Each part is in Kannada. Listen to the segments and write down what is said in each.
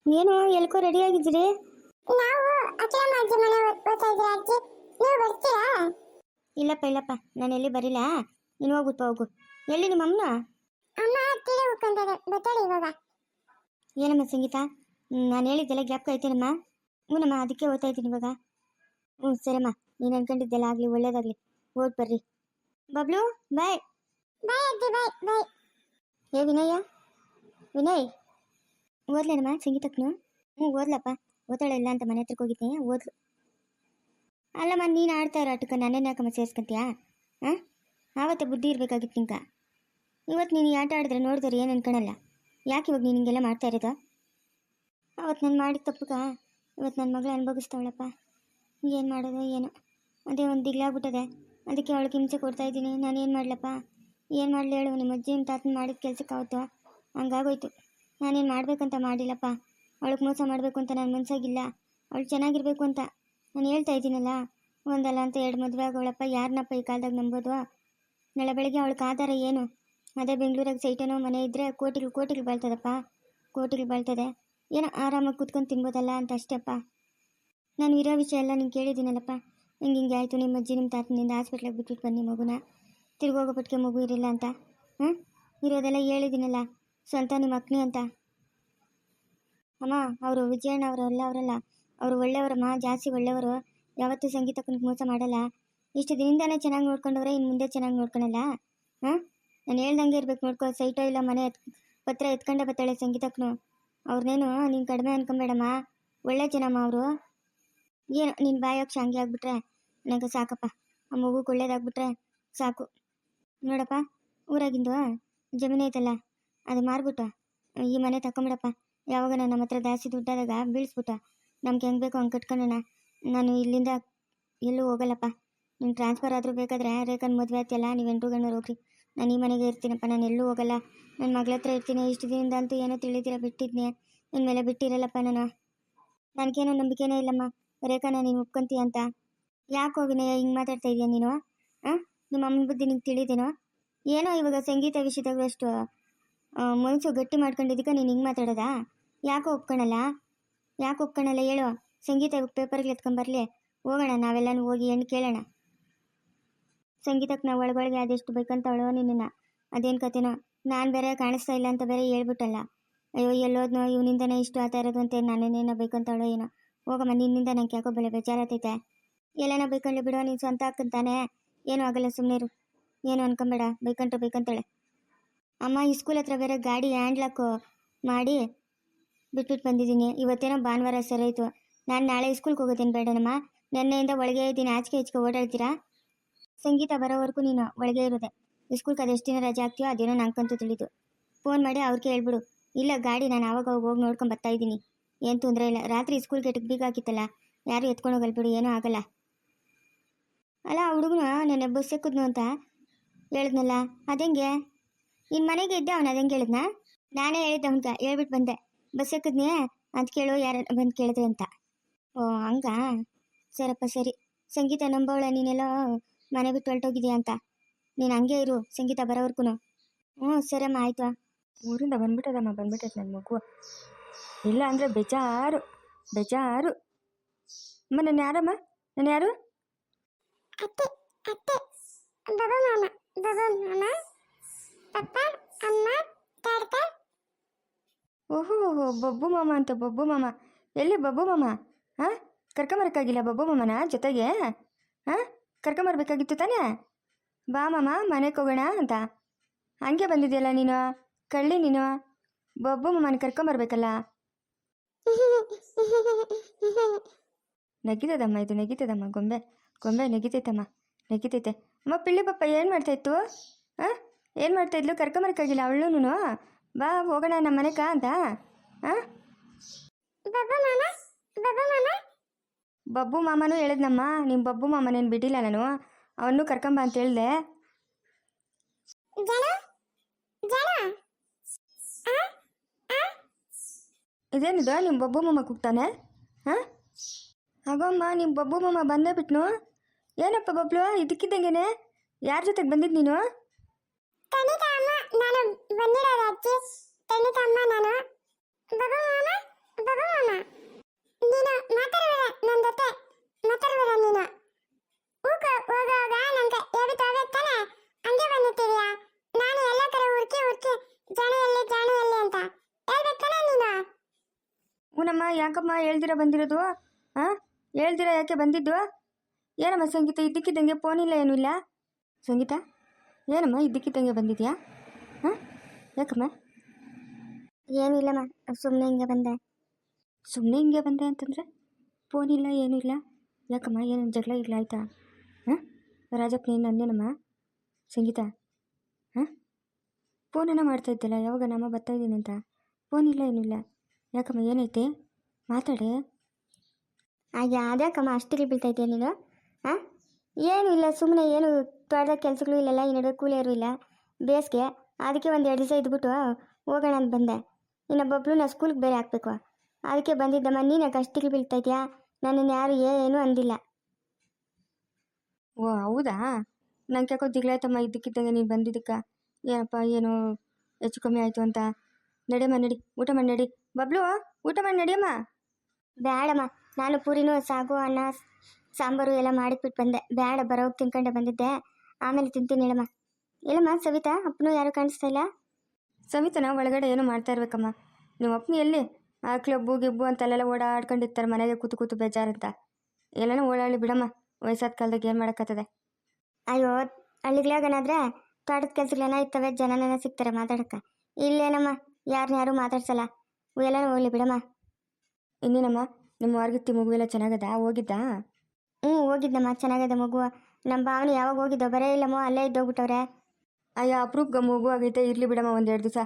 ಏನು ಎಲ್ಕೋ ರೆಡಿ ಆಗಿದ್ದೀರಿ? ನಾವು ಅಖಿಲಮ್ಮ ಅಜ್ಜಿ ಮನೆ ಓದ್ತಾ ಇದ್ದೀರಾ ಅಜ್ಜಿ? ನೀವು ಬರ್ತೀರಾ? ಇಲ್ಲಪ್ಪ ನಾನು ಎಲ್ಲಿ ಬರಿಲ್ಲ. ನೀನು ಹೋಗುತ್ತ ಹೋಗು. ಎಲ್ಲಿ ನಿಮ್ಮ ಅಮ್ಮನ? ಅಮ್ಮ ತಿಳಿ ಉಳ್ಕೊಂತಾರೆ, ಬರ್ತಾಳೆ ಇವಾಗ. ಏನಮ್ಮ ಸಂಗೀತ, ನಾನು ಹೇಳಿದ್ದೆಲ್ಲ ಜ್ಞಾಪಕ ಐತೇನಮ್ಮ? ಹ್ಞೂನಮ್ಮ, ಅದಕ್ಕೆ ಓದ್ತಾ ಇದ್ದೀನಿ ಇವಾಗ. ಸರಮ್ಮ, ನೀನು ಅನ್ಕೊಂಡಿದ್ದೆಲ್ಲ ಆಗಲಿ, ಒಳ್ಳೇದಾಗಲಿ. ಓದ್ ಬರ್ರಿ. ಬಬ್ಲು ಬಾಯ್. ಬಾಯ್ ಅಜ್ಜಿ, ಬಾಯ್ ಬಾಯ್. ಏ ವಿನಯ್ ಓದ್ಲೇನಮ್ಮ ಸಂಗೀತಕ್ಕನು? ಓದ್ಲಪ್ಪ, ಓದ್ತಾಳೆ ಇಲ್ಲ ಅಂತ ಮನೆ ಹತ್ರಕ್ಕೆ ಹೋಗಿದ್ದೆ, ಓದ್ಲು. ಅಲ್ಲಮ್ಮ, ನೀನು ಆಡ್ತಾ ಇರೋ ಆಟಕ್ಕೆ ನನ್ನೇನು ಯಾಕಮ್ಮ ಸೇರಿಸ್ಕೊಂತೀಯಾ? ಹಾಂ, ಆವತ್ತೇ ಬುದ್ಧಿ ಇರಬೇಕಾಗಿತ್ತು ನಿಂಗೆ. ಇವತ್ತು ನೀನು ಈ ಆಟ ಆಡಿದ್ರೆ ನೋಡಿದ್ರೆ ಏನು ಅನ್ಕೊಳಲ್ಲ. ಯಾಕೆ ಇವಾಗ ನೀನು ಹಿಂಗೆಲ್ಲ ಮಾಡ್ತಾ ಇರೋದು? ಅವತ್ತು ನಾನು ಮಾಡಿದ ತಪ್ಪುಗ ಇವತ್ತು ನನ್ನ ಮಗಳು ಅನುಭವಿಸ್ತಾವಳಪ್ಪ. ಏನು ಮಾಡೋದು ಏನೋ, ಅದೇ ಒಂದು ದಿಗ್ಲಾಗ್ಬಿಟ್ಟದೆ. ಅದಕ್ಕೆ ಅವಳಿಗೆ ಹಿಂಸೆ ಕೊಡ್ತಾ ಇದ್ದೀನಿ. ನಾನು ಏನು ಮಾಡಲಪ್ಪ, ಏನು ಮಾಡಲಿ ಹೇಳು? ನಿಮ್ಮ ಅಜ್ಜಿ ನಿಮ್ಮ ತಾತನ ಮಾಡಿದ ಕೆಲಸಕ್ಕೆ ಅವತ್ತು ಹಂಗಾಗೋಯ್ತು. ನಾನೇನು ಮಾಡಬೇಕಂತ ಮಾಡಿಲ್ಲಪ್ಪ. ಅವಳಿಗೆ ಮೋಸ ಮಾಡಬೇಕು ಅಂತ ನಾನು ಮನಸ್ಸಾಗಿಲ್ಲ. ಅವಳು ಚೆನ್ನಾಗಿರ್ಬೇಕು ಅಂತ ನಾನು ಹೇಳ್ತಾ ಇದ್ದೀನಲ್ಲ. ಒಂದಲ್ಲ ಅಂತ 2 ಮದುವೆ ಆಗೋಳಪ್ಪ. ಯಾರನ್ನಪ್ಪ ಈ ಕಾಲದಾಗ ನಂಬೋದು? ನಾಳೆ ಬೆಳಗ್ಗೆ ಅವಳಿಗೆ ಆಧಾರ ಏನು? ಅದೇ ಬೆಂಗಳೂರಾಗ ಸೈಟನೋ ಮನೆ ಇದ್ದರೆ ಕೋಟಿಗಳು ಬಾಳ್ತದಪ್ಪ, ಕೋಟಿಗಳು ಬಾಳ್ತದೆ. ಏನೋ ಆರಾಮಾಗಿ ಕೂತ್ಕೊಂಡು ತಿನ್ಬೋದಲ್ಲ ಅಂತ ಅಷ್ಟೇಪ್ಪ. ನಾನು ಇರೋ ವಿಷಯ ಎಲ್ಲ ನಿಂಗೆ ಕೇಳಿದ್ದೀನಲ್ಲಪ್ಪ. ಹಿಂಗೆ ಆಯಿತು, ನಿಮ್ಮ ಅಜ್ಜಿ ನಿಮ್ಮ ತಾತನಿಂದ ಹಾಸ್ಪಿಟ್ಲಿಗೆ ಬಿಟ್ಬಿಟ್ಟು ಬನ್ನಿ ಮಗುನ, ತಿರುಗೋಗೋ ಪಟ್ಟಿಗೆ ಮಗು ಇರಲಿಲ್ಲ ಅಂತ. ಹಾಂ, ಇರೋದೆಲ್ಲ ಹೇಳಿದ್ದೀನಲ್ಲ, ಸ್ವಂತ ನಿಮ್ಮ ಅಕ್ಕನಿ ಅಂತ. ಅಮ್ಮ, ಅವರು ವಿಜಯಣ್ಣ ಅವರಲ್ಲ, ಅವರು ಒಳ್ಳೆಯವರಮ್ಮ, ಜಾಸ್ತಿ ಒಳ್ಳೆಯವರು. ಯಾವತ್ತೂ ಸಂಗೀತಕ್ಕನಿಗೆ ಮೋಸ ಮಾಡಲ್ಲ. ಇಷ್ಟು ದಿನದಿಂದಾನೇ ಚೆನ್ನಾಗಿ ನೋಡ್ಕೊಂಡವ್ರೆ, ಇನ್ನು ಮುಂದೆ ಚೆನ್ನಾಗಿ ನೋಡ್ಕೊಳಲ್ಲ. ಹಾಂ, ನಾನು ಹೇಳ್ದಂಗೆ ಇರ್ಬೇಕು ನೋಡ್ಕೊ. ಸೈಟೋ ಇಲ್ಲ ಮನೆ ಪತ್ರ ಎತ್ಕೊಂಡೆ ಬರ್ತಾಳೆ ಸಂಗೀತಕ್ಕನು. ಅವ್ರನ್ನೇನು ನೀನು ಕಡಿಮೆ ಅನ್ಕೊಂಬೇಡಮ್ಮ, ಒಳ್ಳೆ ಜನಮ್ಮ ಅವರು. ಏನು ನೀನು ಬಾಯೋಕ್ಷ ಹಂಗೆ ಆಗ್ಬಿಟ್ರೆ ನನಗೆ ಸಾಕಪ್ಪ. ಆ ಮಗುಗೆ ಒಳ್ಳೇದಾಗ್ಬಿಟ್ರೆ ಸಾಕು. ನೋಡಪ್ಪ, ಊರಾಗಿಂದು ಜಮೀನು ಐತಲ್ಲ, ಅದು ಮಾರ್ಬಿಟ್ಟು ಈ ಮನೆ ತಗೊಂಬಿಡಪ್ಪ. ಯಾವಾಗ ನಮ್ಮ ಹತ್ರ ಜಾಸ್ತಿ ದುಡ್ಡಾದಾಗ ಬೀಳಿಸ್ಬಿಟ್ಟು ನಮ್ಗೆ ಹೆಂಗೆ ಬೇಕೋ ಹಂಗೆ ಕಟ್ಕೊಳ್ಳೋಣ. ನಾನು ಇಲ್ಲಿಂದ ಎಲ್ಲೂ ಹೋಗಲ್ಲಪ್ಪ. ನೀನು ಟ್ರಾನ್ಸ್ಫರ್ ಆದರೂ ಬೇಕಾದರೆ ರೇಖನ್ ಮದುವೆ ಆಗ್ತಿಯಲ್ಲ, ನೀವು 8 ಗಂಟೆ ಹೋಗ್ರಿ. ನಾನು ಈ ಮನೆಗೆ ಇರ್ತೀನಪ್ಪ, ನಾನು ಎಲ್ಲೂ ಹೋಗಲ್ಲ. ನನ್ನ ಮಗಳ ಹತ್ರ ಇರ್ತೀನಿ. ಇಷ್ಟು ದಿನದಿಂದ ಅಂತೂ ಏನೋ ತಿಳಿದಿರ ಬಿಟ್ಟಿದ್ನಿ, ಇನ್ಮೇಲೆ ಬಿಟ್ಟಿರಲ್ಲಪ್ಪ. ನನಗೇನೋ ನಂಬಿಕೆನೇ ಇಲ್ಲಮ್ಮ ರೇಖಾನ ನೀನು ಒಪ್ಕೊಂತೀಯ ಅಂತ. ಯಾಕೋ ವಿನಯ ಹಿಂಗೆ ಮಾತಾಡ್ತಾ ಇದೀಯ ನೀನು? ಹಾಂ, ನಿಮ್ಮ ಅಮ್ಮನ ಬುದ್ಧಿ ನಿಂಗೆ ತಿಳಿದೇನೋ? ಏನೋ ಇವಾಗ ಸಂಗೀತ ವಿಷಯದಾಗ ಅಷ್ಟು ಮನಸ್ಸು ಗಟ್ಟಿ ಮಾಡ್ಕೊಂಡಿದ್ದಕ್ಕೆ ನೀನು ಹಿಂಗೆ ಮಾತಾಡೋದಾ? ಯಾಕೋ ಒಪ್ಕೊಳ್ಳಲ್ಲ ಹೇಳು? ಸಂಗೀತ ಪೇಪರ್ಗೆ ಎತ್ಕೊಂಬರ್ಲಿ, ಹೋಗೋಣ ನಾವೆಲ್ಲನೂ ಹೋಗಿ ಹೆಣ್ಣು ಕೇಳೋಣ. ಸಂಗೀತಕ್ಕೆ ನಾವು ಒಳಗೊಳಗೆ ಅದೆಷ್ಟು ಬೇಕಂತವಳೋ ನಿನ್ನನ್ನು, ಅದೇನು ಕತೆನೋ. ನಾನು ಬೇರೆ ಕಾಣಿಸ್ತಾ ಇಲ್ಲ ಅಂತ ಬೇರೆ ಹೇಳ್ಬಿಟ್ಟಲ್ಲ. ಅಯ್ಯೋ ಎಲ್ಲೋದ್ನೋ, ಇವನಿಂದನೇ ಇಷ್ಟು ಆತ ಇರೋದು ಅಂತ ನಾನೇನೇನೋ ಬೇಕಂತವಳೋ ಏನೋ. ಹೋಗಮ್ಮ, ನಿನ್ನಿಂದ ನಂಗೆ ಯಾಕೋ ಬೆಲೆ ಬೇಜಾರತೈತೆ. ಎಲ್ಲೇನೋ ಬೇಕಂಡ್ಲಿ ಬಿಡೋ, ನೀನು ಸ್ವಂತ ಹಾಕಂತಾನೆ. ಏನೂ ಆಗಲ್ಲ, ಸುಮ್ಮನೆ ಇರು. ಏನು ಅನ್ಕೊಂಬೇಡ, ಬೇಕಂತಾಳೆ. ಅಮ್ಮ, ಈ ಸ್ಕೂಲ್ ಹತ್ರ ಬೇರೆ ಗಾಡಿ ಹ್ಯಾಂಡ್ಲಾಕು ಮಾಡಿ ಬಿಟ್ಬಿಟ್ಟು ಬಂದಿದ್ದೀನಿ. ಇವತ್ತೇನೋ ಭಾನುವಾರ ಸರಿಯಾಯಿತು. ನಾನು ನಾಳೆ ಸ್ಕೂಲ್ಗೆ ಹೋಗೋದೇನು ಬೇಡನಮ್ಮ? ನೆನ್ನೆಯಿಂದ ಒಳಗೆ ಇದ್ದೀನಿ, ಆಚೆ ಓಡಾಡ್ತೀರಾ? ಸಂಗೀತ ಬರೋವರೆಗೂ ನೀನು ಒಳಗೆ ಇರೋದೆ. ಸ್ಕೂಲ್ಗೆ ಅದೆಷ್ಟು ದಿನ ರಜೆ ಆಗ್ತೀಯೋ ಅದೇನೋ ನಂಗಂತೂ ತಿಳಿದು. ಫೋನ್ ಮಾಡಿ ಅವ್ರಿಗೆ ಹೇಳ್ಬಿಡು. ಇಲ್ಲ, ಗಾಡಿ ನಾನು ಆವಾಗ ಹೋಗಿ ನೋಡ್ಕೊಂಡು ಬರ್ತಾ ಇದ್ದೀನಿ, ಏನು ತೊಂದರೆ ಇಲ್ಲ. ರಾತ್ರಿ ಸ್ಕೂಲ್ ಗೇಟಿಗೆ ಬೀಗ ಹಾಕಿತ್ತಲ್ಲ, ಯಾರು ಎತ್ಕೊಂಡು ಹೋಗಲ್ಬಿಡು, ಏನೂ ಆಗಲ್ಲ. ಅಲ್ಲ, ಆ ಹುಡುಗನು ನೆನ್ನೆ ಬಸ್ ಎಕ್ಕಿದ್ನು ಅಂತ ಹೇಳಿದ್ನಲ್ಲ, ಅದಂಗೆ ನಿನ್ನ ಮನೆಗೆ ಇದ್ದೆ ಅವನು? ಅದಂಗೆ ಹೇಳಿದ್ನ? ನಾನೇ ಹೇಳಿದ್ದೆ ಅವನ್ಗೆ, ಹೇಳ್ಬಿಟ್ಟು ಬಂದೆ ಬಸ್ ಎಕ್ಕಿದ್ನಿ ಅಂತ ಕೇಳು, ಯಾರು ಬಂದು ಕೇಳಿದ್ರೆ ಅಂತ. ಓ ಹಂಗ, ಸರಪ್ಪ ಸರಿ. ಸಂಗೀತ ನಂಬವಳೆ ನೀನೆಲ್ಲೋ ಮನೆ ಬಿಟ್ಟು ಹೊರಟೋಗಿದ್ಯಾ ಅಂತ. ನೀನು ಹಂಗೆ ಇರು ಸಂಗೀತ ಬರೋವರ್ಗು. ಸರಮ್ಮ, ಆಯಿತು. ಊರಿಂದ ಬಂದ್ಬಿಟ್ಟೈತೆ ನನ್ನ ಮಗು. ಇಲ್ಲ ಅಂದರೆ ಬೇಜಾರು. ಅಮ್ಮ, ನಾನು ಯಾರು? ಅತ್ತೆ ಅತ್ತೆ, ಬಾಬು ಮಾಮ ಪಪ್ಪ ಅಮ್ಮ ತಾತ. ಓಹೋ, ಬಬ್ಬು ಮಾಮ ಅಂತ. ಬಬ್ಬು ಮಾಮ ಎಲ್ಲಿ? ಬಬ್ಬು ಮಾಮ ಹಾಂ, ಕರ್ಕೊಂಬರಕ್ಕಾಗಿಲ್ಲ ಬಬ್ಬು ಮಾಮನ ಜೊತೆಗೆ? ಹಾಂ, ಕರ್ಕೊಂಬರ್ಬೇಕಾಗಿತ್ತು ತಾನೇ? ಬಾ ಮಾಮ, ಮನೆಗೆ ಹೋಗೋಣ ಅಂತ. ಹಂಗೆ ಬಂದಿದೆಯಲ್ಲ ನೀನು, ಕಳ್ಳಿ ನೀನು. ಬಬ್ಬು ಮಾಮನ ಕರ್ಕೊಂಬರ್ಬೇಕಲ್ಲ. ನಗಿತದಮ್ಮ, ಇದು ನಗಿತದಮ್ಮ. ಗೊಂಬೆ ನಗಿತೈತೆ. ಅಮ್ಮ, ಪಿಳ್ಳಿ ಪಪ್ಪ ಏನು ಮಾಡ್ತಾಯಿತ್ತು? ಹಾಂ, ಏನು ಮಾಡ್ತಾಯಿದ್ಲು? ಕರ್ಕೊಂಬರಕ್ಕಾಗಿಲ್ಲ ಅವಳೂನು? ಬಾ ಹೋಗೋಣ ನಮ್ಮ ಮನೆಗ ಅಂತ. ಹಾಂ, ಬಬ್ಬು ಮಾಮನೂ ಹೇಳಿದ್ನಮ್ಮ. ನಿಮ್ಮ ಬಬ್ಬು ಮಾಮನೇನು ಬಿಟ್ಟಿಲ್ಲ ನಾನು, ಅವನ್ನೂ ಕರ್ಕೊಂಬ ಅಂತ ಹೇಳಿದೆ. ಇದೇನಿದು ನಿಮ್ಮ ಬಬ್ಬು ಮಾಮ ಕೂಗ್ತಾನೆ? ಹಾಂ, ಹಾಗಮ್ಮ, ನಿಮ್ಮ ಬಬ್ಬು ಮಾಮ ಬಂದೇ ಬಿಟ್ನು. ಏನಪ್ಪ ಬಬ್ಲು, ಇದಕ್ಕಿದ್ದಂಗೆನೆ ಯಾರ ಜೊತೆಗೆ ಬಂದಿದ್ದು ನೀನು? ನಾನು ಬಂದಿರೋದು ಅಜ್ಜಿ, ನಾನು. ಹೂನಮ್ಮ, ಯಾಕಮ್ಮ ಹೇಳ್ದಿರ ಬಂದಿರೋದು? ಹಾಂ, ಹೇಳ್ದಿರ ಯಾಕೆ ಬಂದಿದ್ದು? ಏನಮ್ಮ ಸಂಗೀತ, ಇದ್ದಕ್ಕಿದ್ದಂಗೆ ಫೋನ್ ಇಲ್ಲ ಏನೂ ಇಲ್ಲ? ಸಂಗೀತ, ಏನಮ್ಮ ಇದ್ದಕ್ಕಿದ್ದಂಗೆ ಬಂದಿದ್ಯಾ? ಹಾಂ, ಯಾಕಮ್ಮ? ಏನೂ ಇಲ್ಲಮ್ಮ, ಸುಮ್ಮನೆ ಹಿಂಗೆ ಬಂದೆ. ಸುಮ್ಮನೆ ಹಿಂಗೆ ಬಂದೆ ಅಂತಂದರೆ ಫೋನ್ ಇಲ್ಲ ಏನೂ ಇಲ್ಲ, ಯಾಕಮ್ಮ? ಏನು ಜಗಳ ಇಲ್ಲ ಆಯಿತಾ? ಹಾಂ, ರಾಜಪ್ಪ ನೀನು ಅಂದೇನಮ್ಮ? ಸಂಗೀತ, ಹಾಂ, ಫೋನನ್ನು ಮಾಡ್ತಾಯಿದ್ದಲ್ಲ, ಯಾವಾಗ ನಮ್ಮ ಬರ್ತಾಯಿದ್ದೀನಿ ಅಂತ. ಫೋನ್ ಇಲ್ಲ ಏನೂ ಇಲ್ಲ, ಯಾಕಮ್ಮ ಏನೈತೆ? ಮಾತಾಡೆ. ಅದ್ಯಾಕಮ್ಮ ಅಷ್ಟಿಗೆ ಬೀಳ್ತಾಯಿದ್ಯಾ ನೀನು? ಹಾಂ, ಏನೂ ಇಲ್ಲ, ಸುಮ್ಮನೆ ಏನು ತೋಟದ ಕೆಲಸಗಳು ಇಲ್ಲಲ್ಲ, ಈ ನಡುವೆ ಕೂಲಿಯರು ಇಲ್ಲ, ಬೇಸಿಗೆ, ಅದಕ್ಕೆ ಒಂದು 2 ದಿವಸ ಇದ್ಬಿಟ್ಟು ಹೋಗೋಣ ಅಂತ ಬಂದೆ. ಇನ್ನು ಬಬ್ಲುನ ಸ್ಕೂಲ್ಗೆ ಬೇರೆ ಹಾಕಬೇಕು, ಅದಕ್ಕೆ ಬಂದಿದ್ದಮ್ಮ. ನೀನು ಯಾಕೆ ಅಷ್ಟಿಗೆ ಬೀಳ್ತಾಯಿದ್ಯಾ? ನನ್ನನ್ನು ಯಾರು ಏನೂ ಅಂದಿಲ್ಲ. ಓ ಹೌದಾ? ನಂಗೆ ಯಾಕೋ ದಿಗ್ಲಾಯ್ತಮ್ಮ ಇದ್ದಕ್ಕಿದ್ದಂಗೆ ನೀನು ಬಂದಿದ್ದಕ್ಕೆ. ಏನಪ್ಪ ಏನು ಹೆಚ್ಚು ಕಮ್ಮಿ ಆಯಿತು ಅಂತ. ನಡಿಯಮ್ಮ ನಡಿ, ಊಟ ಮಾಡಿ ನಡಿ. ಬಬ್ಲು, ಊಟ ಮಾಡಿ ನಡಿಯಮ್ಮ. ಬೇಡಮ್ಮ, ನಾನು ಪೂರಿನೂ ಸಾಗು ಅನ್ನ ಸಾಂಬಾರು ಎಲ್ಲ ಮಾಡಿಟ್ಬಿಟ್ಟು ಬಂದೆ. ಬೇಡ, ಬರೋಗಿ ತಿನ್ಕೊಂಡೆ ಬಂದಿದ್ದೆ, ಆಮೇಲೆ ತಿಂತೀನಿ ಹೇಳಮ್ಮ. ಇಲ್ಲಮ್ಮ ಸವಿತಾ, ಅಪ್ಪನೂ ಯಾರೂ ಕಾಣಿಸ್ತಾ ಇಲ್ಲ. ಸವಿತನ ಒಳಗಡೆ ಏನೋ ಮಾಡ್ತಾ ಇರ್ಬೇಕಮ್ಮ. ನಿಮ್ಮ ಅಪ್ಪನ ಎಲ್ಲಿ ಆ ಕ್ಲಬ್ಬು ಗಿಬ್ಬು ಅಂತೆಲ್ಲ ಓಡಾಡ್ಕೊಂಡಿರ್ತಾರೆ, ಮನೆಗೆ ಕೂತು ಕೂತು ಬೇಜಾರಂತ. ಎಲ್ಲನೂ ಓಡಾಡಲಿ ಬಿಡಮ್ಮ, ವಯಸ್ಸಾದ ಕಾಲದಾಗ ಏನು ಮಾಡೋಕ್ಕತ್ತದೆ. ಅಯ್ಯೋ, ಹಳ್ಳಿಗ್ಲಾಗನಾದ್ರೆ ತೋಟದ ಕೆಲಸಗಳನ್ನ ಇರ್ತವೆ, ಜನನ ಸಿಗ್ತಾರೆ ಮಾತಾಡೋಕ್ಕೆ. ಇಲ್ಲೇನಮ್ಮ, ಯಾರು ಮಾತಾಡ್ಸಲ್ಲ. ಎಲ್ಲನೂ ಹೋಗ್ಲಿ ಬಿಡಮ್ಮ. ಇನ್ನೇನಮ್ಮ, ನಿಮ್ಮ ವಾರ್ಗಿತ್ತಿ ಮಗುವೆಲ್ಲ ಚೆನ್ನಾಗದ? ಹೋಗಿದ್ದಾ? ಹೋಗಿದ್ದಮ್ಮ, ಚೆನ್ನಾಗದೆ ಮಗು. ನಮ್ಮ ಭಾವನೆ ಯಾವಾಗ ಹೋಗಿದ್ದೋ, ಬರೇ ಇಲ್ಲಮ್ಮೋ, ಅಲ್ಲೇ ಇದ್ದೋಗ್ಬಿಟ್ಟವ್ರೆ. ಅಯ್ಯ, ಅಪ್ರೂಪ್ಗೆ ಮಗು ಆಗೈತೆ, ಇರಲಿ ಬಿಡಮ್ಮ, 1-2 ದಿವಸ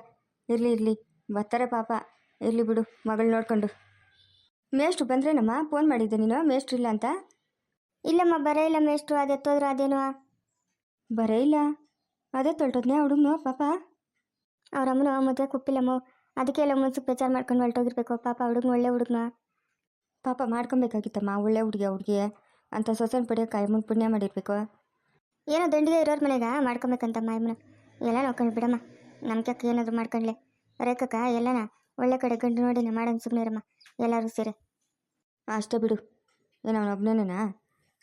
ಇರಲಿ ಬರ್ತಾರೆ ಪಾಪ. ಇರಲಿ ಬಿಡು, ಮಗಳು ನೋಡ್ಕೊಂಡು. ಮೇಷ್ಟ್ರು ಬಂದ್ರೇನಮ್ಮ? ಫೋನ್ ಮಾಡಿದ್ದೆ ನೀನು, ಮೇಷ್ಟ್ರು ಇಲ್ಲ ಅಂತ. ಇಲ್ಲಮ್ಮ, ಬರೇ ಇಲ್ಲ ಮೇಷ್ಟ್ರು, ಅದು ಎತ್ತೋದ್ರು ಅದೇನು. ಬರೇ ಇಲ್ಲ, ಅದೇ ತೊಳ್ಟೋದ್ನೇ ಹುಡುಗನು ಪಾಪ. ಅವ್ರಮ್ಮನು ಮದುವೆ ಕುಪ್ಪಿಲ್ಲಮ್ಮ, ಅದಕ್ಕೆ ಎಲ್ಲ ಮುನ್ಸಕ್ಕೆ ಬೇಜಾರು ಮಾಡ್ಕೊಂಡು ಹೊರಟೋಗಿರ್ಬೇಕು. ಪಾಪ ಹುಡುಗನ ಒಳ್ಳೆ ಹುಡುಗನ. ಪಾಪ ಮಾಡ್ಕೊಬೇಕಾಗಿತ್ತಮ್ಮ, ಒಳ್ಳೆ ಹುಡುಗಿ ಅಂತ ಸೊಸೆನ ಪಡೆಯೋಕೆ ಅಮ್ಮನ ಪುಣ್ಯ ಮಾಡಿರ್ಬೇಕು. ಏನೋ ದಂಡಿಗೆ ಇರೋರ ಮನೆಗೆ ಮಾಡ್ಕೊಬೇಕಂತಮ್ಮ ಅಮ್ಮನ. ಎಲ್ಲ ನೋಡ್ಕೊಂಡು ಬಿಡಮ್ಮ, ನಮ್ಮ ಕೆಕ್ಕ ಏನಾದರೂ ಮಾಡ್ಕೊಂಡ್ಲೆ. ರೇಖಕ್ಕ ಎಲ್ಲನ ಒಳ್ಳೆ ಕಡೆ ಗಂಡು ನೋಡಿನ ಮಾಡೋಣ, ಸುಮ್ಮನೆ ಇರಮ್ಮ ಎಲ್ಲರೂ ಸೇರಿ. ಅಷ್ಟೇ ಬಿಡು, ಏನು ಅವನ ಒಬ್ಬನೇನಾ?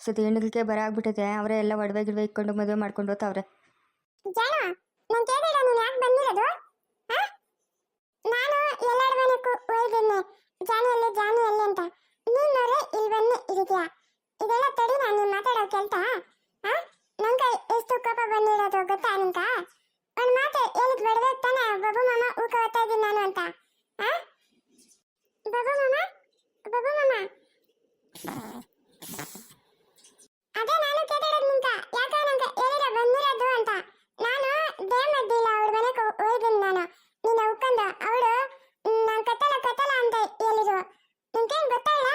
ಸತಿ ಹೆಣ್ಣಿಗೆ ಬರ ಆಗ್ಬಿಟ್ಟೈತೆ, ಅವರೇ ಎಲ್ಲ ಒಡವೆ ಗಿಡವೆ ಇಕ್ಕೊಂಡು ಮದುವೆ ಮಾಡ್ಕೊಂಡು ಹೋಗ್ತಾವ್ರೆ. ಜಾನು, ನಾನು ಕೇಳಿಲ್ಲ ನೀನು ಯಾಕೆ ಬಂದಿರೋದು? ಹಾ? ನಾನು ಎಲ್ಲರ ಮನೆಗೂ ಹೋಗಿದ್ದೀನಿ, ಜಾನು ಎಲ್ಲಿ ಅಂತ. ನೀನು ನೋಡ್ರೆ ಇಲ್ಲಿ ಬಂದು ಇದೆಯಾ? ಇದೆಲ್ಲ ತಡಿ, ನಾನು ಮಾತಾಡೋ ಕೇಳ್ತಾ? ಹಾ? ನಂಗೆ ಎಷ್ಟು ಕೋಪ ಬಂದಿರೋದು ಗೊತ್ತಾ ನಿಂಕ? ಒಂದು ಮಾತು ಹೇಳಿದ್ ಬಡವೆ ತಾನೆ, ಬಾಬು ಮಾಮ ಊಕ ಓದ್ತಾ ಇದ್ದೀನಿ ನಾನು ಅಂತ. ಹಾ? ಬಾಬು ಮಾಮ ಅದೇ ನಾನು ಕೇಳಿರೋದು ನಿಂಕ, ಯಾಕೆ ನಂಗೆ ಹೇಳಿರೋ ಬಂದಿರೋದು ಅಂತ. ನಾನು ದೇಮದ್ದಿಲ್ಲ, ಅವಳ ಮನೆಗೆ ಹೋಗಿದ್ದೀನಿ ನಾನು. ನೀನು ಉಕ್ಕೊಂಡು ಅವಳು ನಾನು ಕತ್ತಲ ಅಂತ ಹೇಳಿದ್ರು. ನಿಂಗೇನು ಗೊತ್ತಾಯಿಲ್ಲ?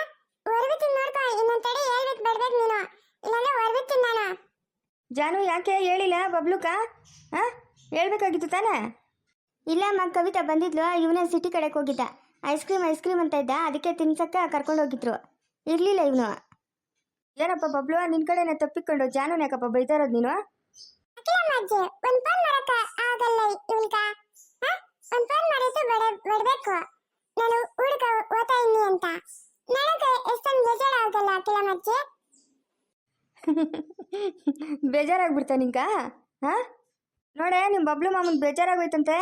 ಹೊರಬಿತ್ತೀನಿ ನೋಡ್ಕೊ, ಇನ್ನೊಂದು ತಡಿ ಹೇಳ್ಬಿಟ್ಟು ಬಿಡ್ಬೇಕು ನೀನು, ಇಲ್ಲಾಂದ್ರೆ ಹೊರಬಿತ್ತೀನಿ ನಾನು. ಜಾನು, ಯಾಕೆ ಹೇಳಿಲ್ಲ ಬಬ್ಲುಕ? ಹಾಂ, ಹೇಳ್ಬೇಕಾಗಿತ್ತು ತಾನೇ? ಇಲ್ಲಮ್ಮ, ಕವಿತಾ ಬಂದಿದ್ಲು, ಇವನೇ ಸಿಟಿ ಕಡೆಗೆ ಹೋಗಿದ್ದ. ಐಸ್ ಕ್ರೀಮ್ ಅಂತ ಇದ್ದ, ಅದಕ್ಕೆ ತಿನ್ಸಕ್ಕೆ ಕರ್ಕೊಂಡು ಹೋಗಿದ್ರು. ಇರಲಿಲ್ಲ ಇವನು. ಏನಪ್ಪ ಬಬ್ಲು, ನಿನ್ನ ಕಡೆನೇ ತಪ್ಪಿಕೊಂಡು ಜಾನುನ ಯಾಕಪ್ಪ ಬೈತಾ ಇರೋದು ನೀನು? ಅಕ್ಕಿಲಮ್ಮ ಅಜ್ಜಿ, ಒಂದು ಫೋನ್ ಮಾಡಕ್ಕ ಆಗಲ್ಲ ಇವಳ್ಕ. ಒಂದು ಫೋನ್ ಮಾಡಿದ್ದು ಬಿಡಬೇಕು, ನಾನು ಹುಡುಗ ಓದ್ತಾ ಇದ್ದೀನಿ ಅಂತ. ನನಗೆ ಎಷ್ಟೊಂದು ಬೇಜಾರಾಗಲ್ಲ ಅಕ್ಕಿಲಮ್ಮ ಅಜ್ಜಿ. ಬೇಜಾರಾಗ್ಬಿಡ್ತಾ ನಿಂಕ? ಹಾಂ, ನೋಡೆ ನಿಮ್ಮ ಬಬ್ಲು ಮಾಮನ್ ಬೇಜಾರಾಗೋಯ್ತಂತೆ.